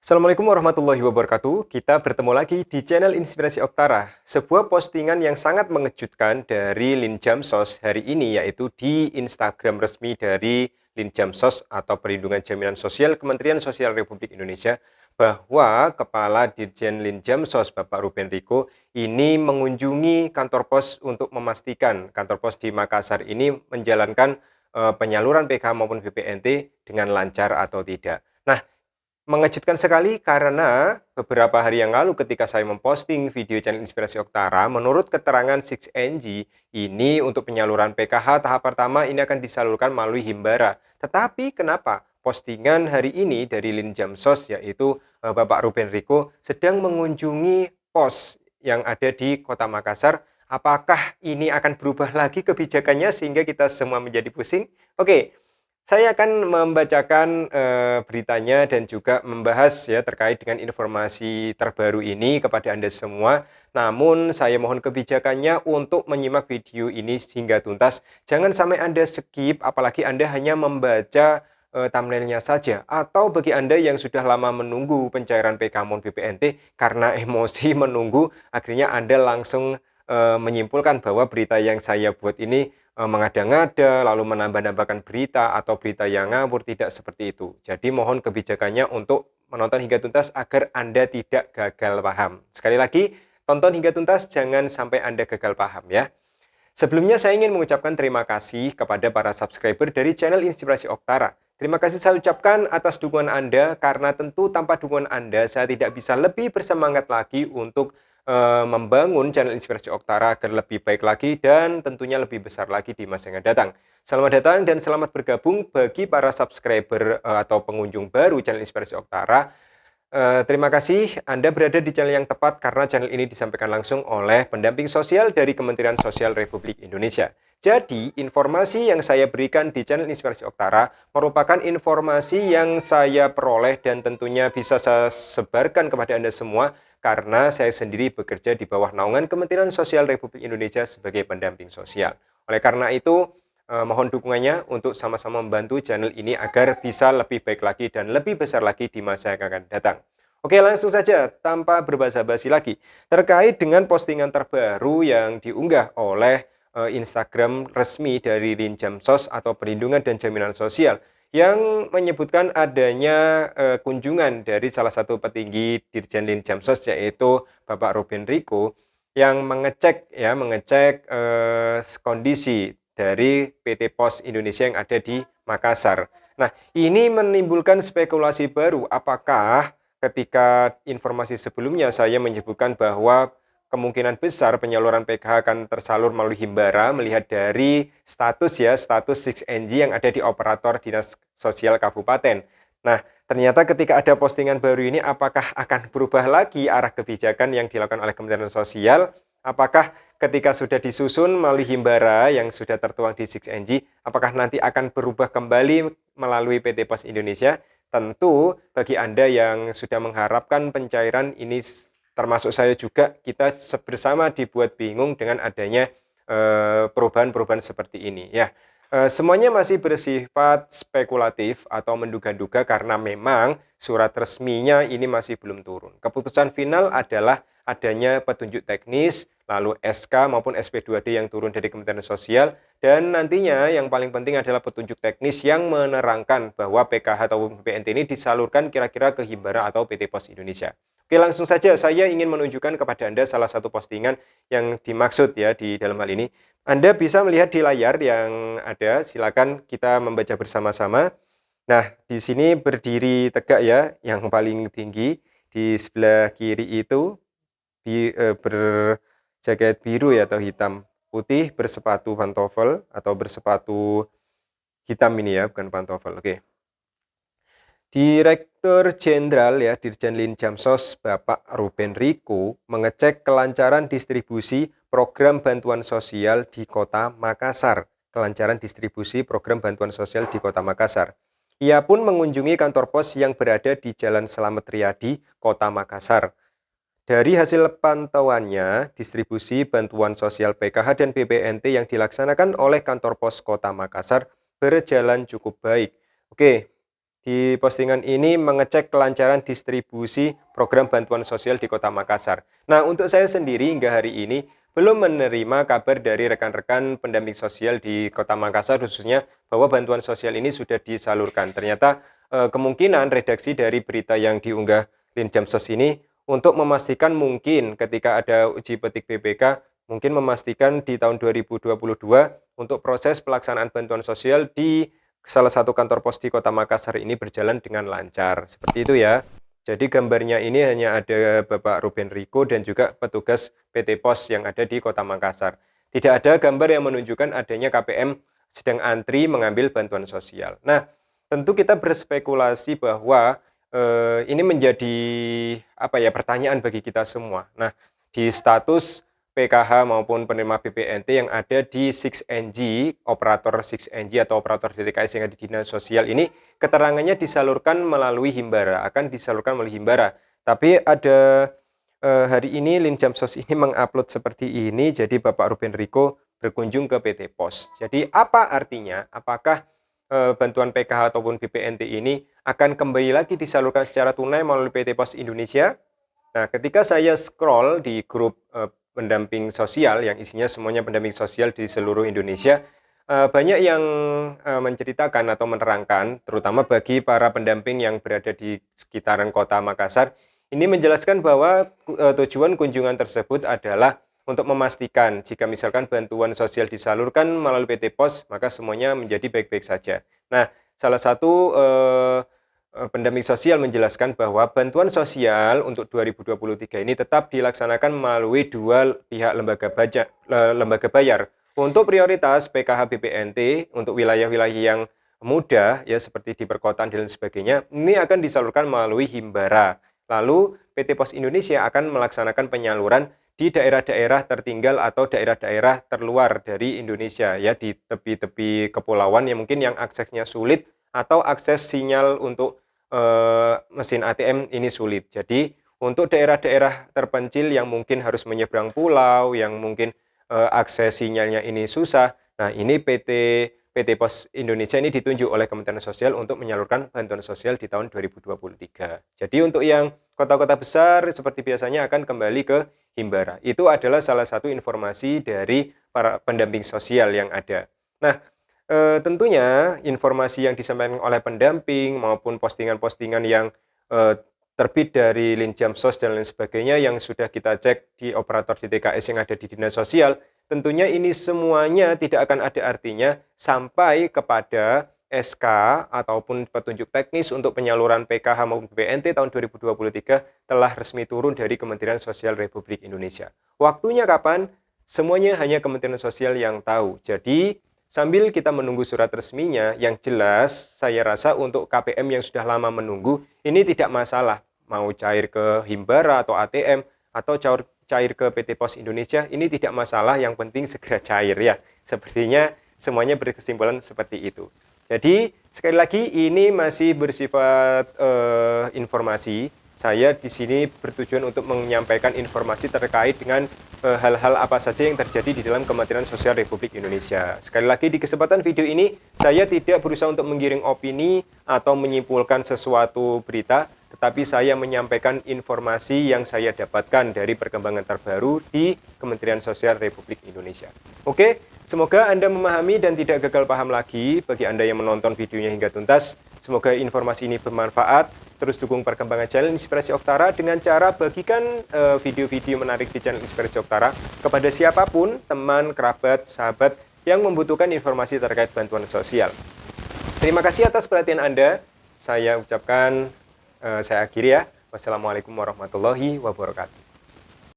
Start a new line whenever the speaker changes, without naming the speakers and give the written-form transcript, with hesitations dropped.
Assalamualaikum warahmatullahi wabarakatuh. Kita bertemu lagi di channel Inspirasi Oktara. Sebuah postingan yang sangat mengejutkan dari Linjamsos hari ini, yaitu di Instagram resmi dari Linjamsos atau Perlindungan Jaminan Sosial Kementerian Sosial Republik Indonesia, bahwa Kepala Dirjen Linjamsos Bapak Ruben Riko ini mengunjungi kantor pos untuk memastikan kantor pos di Makassar ini menjalankan penyaluran PKH maupun BPNT dengan lancar atau tidak. Nah, mengejutkan sekali karena beberapa hari yang lalu ketika saya memposting video channel Inspirasi Oktara, menurut keterangan 6NG, ini untuk penyaluran PKH tahap pertama ini akan disalurkan melalui Himbara. Tetapi kenapa postingan hari ini dari Linjamsos, yaitu Bapak Ruben Riko, sedang mengunjungi pos yang ada di Kota Makassar? Apakah ini akan berubah lagi kebijakannya sehingga kita semua menjadi pusing? Oke. Saya akan membacakan beritanya dan juga membahas ya terkait dengan informasi terbaru ini kepada Anda semua. Namun saya mohon kebijakannya untuk menyimak video ini hingga tuntas. Jangan sampai Anda skip, apalagi Anda hanya membaca thumbnailnya saja. Atau bagi Anda yang sudah lama menunggu pencairan PKMON BPNT karena emosi menunggu, akhirnya Anda langsung menyimpulkan bahwa berita yang saya buat ini mengada-ngada, lalu menambah-nambahkan berita atau berita yang ngawur, tidak seperti itu. Jadi mohon kebijakannya untuk menonton hingga tuntas agar Anda tidak gagal paham. Sekali lagi, tonton hingga tuntas, jangan sampai Anda gagal paham ya. Sebelumnya saya ingin mengucapkan terima kasih kepada para subscriber dari channel Inspirasi Oktara. Terima kasih saya ucapkan atas dukungan Anda, karena tentu tanpa dukungan Anda saya tidak bisa lebih bersemangat lagi untuk membangun channel Inspirasi Oktara agar lebih baik lagi dan tentunya lebih besar lagi di masa yang akan datang. Selamat datang dan selamat bergabung bagi para subscriber atau pengunjung baru channel Inspirasi Oktara. Terima kasih Anda berada di channel yang tepat karena channel ini disampaikan langsung oleh pendamping sosial dari Kementerian Sosial Republik Indonesia. Jadi, informasi yang saya berikan di channel Inspirasi Oktara merupakan informasi yang saya peroleh dan tentunya bisa saya sebarkan kepada Anda semua karena saya sendiri bekerja di bawah naungan Kementerian Sosial Republik Indonesia sebagai pendamping sosial. Oleh karena itu, mohon dukungannya untuk sama-sama membantu channel ini agar bisa lebih baik lagi dan lebih besar lagi di masa yang akan datang. Oke, langsung saja tanpa berbasa-basi lagi. Terkait dengan postingan terbaru yang diunggah oleh Instagram resmi dari Linjamsos atau Perlindungan dan Jaminan Sosial yang menyebutkan adanya kunjungan dari salah satu petinggi Dirjen Linjamsos, yaitu Bapak Ruben Riko, yang mengecek kondisi dari PT Pos Indonesia yang ada di Makassar. Nah, ini menimbulkan spekulasi baru. Apakah ketika informasi sebelumnya saya menyebutkan bahwa kemungkinan besar penyaluran PKH akan tersalur melalui Himbara, melihat dari status 6NG yang ada di operator Dinas Sosial Kabupaten. Nah, ternyata ketika ada postingan baru ini, apakah akan berubah lagi arah kebijakan yang dilakukan oleh Kementerian Sosial? Apakah ketika sudah disusun melalui Himbara yang sudah tertuang di 6NG, apakah nanti akan berubah kembali melalui PT Pos Indonesia? Tentu bagi Anda yang sudah mengharapkan pencairan ini, termasuk saya juga, kita bersama dibuat bingung dengan adanya perubahan-perubahan seperti ini ya. Semuanya masih bersifat spekulatif atau menduga-duga karena memang surat resminya ini masih belum turun. Keputusan final adalah adanya petunjuk teknis, lalu SK maupun SP2D yang turun dari Kementerian Sosial, dan nantinya yang paling penting adalah petunjuk teknis yang menerangkan bahwa PKH atau BPNT ini disalurkan kira-kira ke Himbara atau PT Pos Indonesia. Oke, langsung saja saya ingin menunjukkan kepada Anda salah satu postingan yang dimaksud ya di dalam hal ini. Anda bisa melihat di layar yang ada, silakan kita membaca bersama-sama. Nah, di sini berdiri tegak ya, yang paling tinggi. Di sebelah kiri itu berjaket biru ya atau hitam putih, bersepatu pantofel atau bersepatu hitam ini ya, bukan pantofel. Oke. Direktur Jenderal ya Dirjen Linjamsos Bapak Ruben Riko mengecek kelancaran distribusi program bantuan sosial di Kota Makassar. Kelancaran distribusi program bantuan sosial di Kota Makassar. Ia pun mengunjungi kantor pos yang berada di Jalan Selamat Riyadi, Kota Makassar. Dari hasil pantauannya, distribusi bantuan sosial PKH dan BPNT yang dilaksanakan oleh kantor pos Kota Makassar berjalan cukup baik. Oke. di postingan ini mengecek kelancaran distribusi program bantuan sosial di Kota Makassar. Nah, untuk saya sendiri hingga hari ini belum menerima kabar dari rekan-rekan pendamping sosial di Kota Makassar khususnya bahwa bantuan sosial ini sudah disalurkan. Ternyata kemungkinan redaksi dari berita yang diunggah Linjamsos ini untuk memastikan mungkin ketika ada uji petik BPK mungkin memastikan di tahun 2022 untuk proses pelaksanaan bantuan sosial di salah satu kantor pos di Kota Makassar ini berjalan dengan lancar. Seperti itu ya. Jadi gambarnya ini hanya ada Bapak Ruben Riko dan juga petugas PT Pos yang ada di Kota Makassar. Tidak ada gambar yang menunjukkan adanya KPM sedang antri mengambil bantuan sosial. Nah, tentu kita berspekulasi bahwa ini menjadi pertanyaan bagi kita semua. Nah, di status PKH maupun penerima BPNT yang ada di 6NG, operator 6NG atau operator DTKS yang ada di Dinas Sosial ini, keterangannya disalurkan melalui Himbara, akan disalurkan melalui Himbara. Tapi ada hari ini Linjamsos ini mengupload seperti ini, jadi Bapak Ruben Riko berkunjung ke PT Pos. Jadi apa artinya? Apakah bantuan PKH ataupun BPNT ini akan kembali lagi disalurkan secara tunai melalui PT Pos Indonesia? Nah, ketika saya scroll di grup pendamping sosial yang isinya semuanya pendamping sosial di seluruh Indonesia, banyak yang menceritakan atau menerangkan, terutama bagi para pendamping yang berada di sekitaran Kota Makassar, ini menjelaskan bahwa tujuan kunjungan tersebut adalah untuk memastikan jika misalkan bantuan sosial disalurkan melalui PT Pos, maka semuanya menjadi baik-baik saja. Nah, salah satu pendamping sosial menjelaskan bahwa bantuan sosial untuk 2023 ini tetap dilaksanakan melalui dua pihak lembaga bayar. Untuk prioritas PKH BPNT untuk wilayah-wilayah yang mudah ya seperti di perkotaan dan sebagainya, ini akan disalurkan melalui Himbara. Lalu PT Pos Indonesia akan melaksanakan penyaluran di daerah-daerah tertinggal atau daerah-daerah terluar dari Indonesia ya, di tepi-tepi kepulauan yang mungkin yang aksesnya sulit atau akses sinyal untuk mesin ATM ini sulit. Jadi untuk daerah-daerah terpencil yang mungkin harus menyeberang pulau, yang mungkin akses sinyalnya ini susah, nah ini PT Pos Indonesia ini ditunjuk oleh Kementerian Sosial untuk menyalurkan bantuan sosial di tahun 2023. Jadi untuk yang kota-kota besar seperti biasanya akan kembali ke Himbara. Itu adalah salah satu informasi dari para pendamping sosial yang ada. Nah, tentunya informasi yang disampaikan oleh pendamping maupun postingan-postingan yang terbit dari Linjamsos dan lain sebagainya yang sudah kita cek di operator DTKS yang ada di Dinas Sosial, tentunya ini semuanya tidak akan ada artinya sampai kepada SK ataupun petunjuk teknis untuk penyaluran PKH maupun BPNT tahun 2023 telah resmi turun dari Kementerian Sosial Republik Indonesia. Waktunya kapan? Semuanya hanya Kementerian Sosial yang tahu. Jadi sambil kita menunggu surat resminya, yang jelas saya rasa untuk KPM yang sudah lama menunggu, ini tidak masalah. Mau cair ke Himbara atau ATM, atau cair ke PT Pos Indonesia, ini tidak masalah, yang penting segera cair ya. Sepertinya semuanya berkesimpulan seperti itu. Jadi sekali lagi ini masih bersifat informasi. Saya di sini bertujuan untuk menyampaikan informasi terkait dengan hal-hal apa saja yang terjadi di dalam Kementerian Sosial Republik Indonesia. Sekali lagi di kesempatan video ini, saya tidak berusaha untuk menggiring opini atau menyimpulkan sesuatu berita, tetapi saya menyampaikan informasi yang saya dapatkan dari perkembangan terbaru di Kementerian Sosial Republik Indonesia. Oke, semoga Anda memahami dan tidak gagal paham lagi. Bagi Anda yang menonton videonya hingga tuntas, semoga informasi ini bermanfaat. Terus dukung perkembangan channel Inspirasi Oktara dengan cara bagikan video-video menarik di channel Inspirasi Oktara kepada siapapun, teman, kerabat, sahabat yang membutuhkan informasi terkait bantuan sosial. Terima kasih atas perhatian Anda. Saya ucapkan, saya akhiri ya. Wassalamualaikum warahmatullahi wabarakatuh.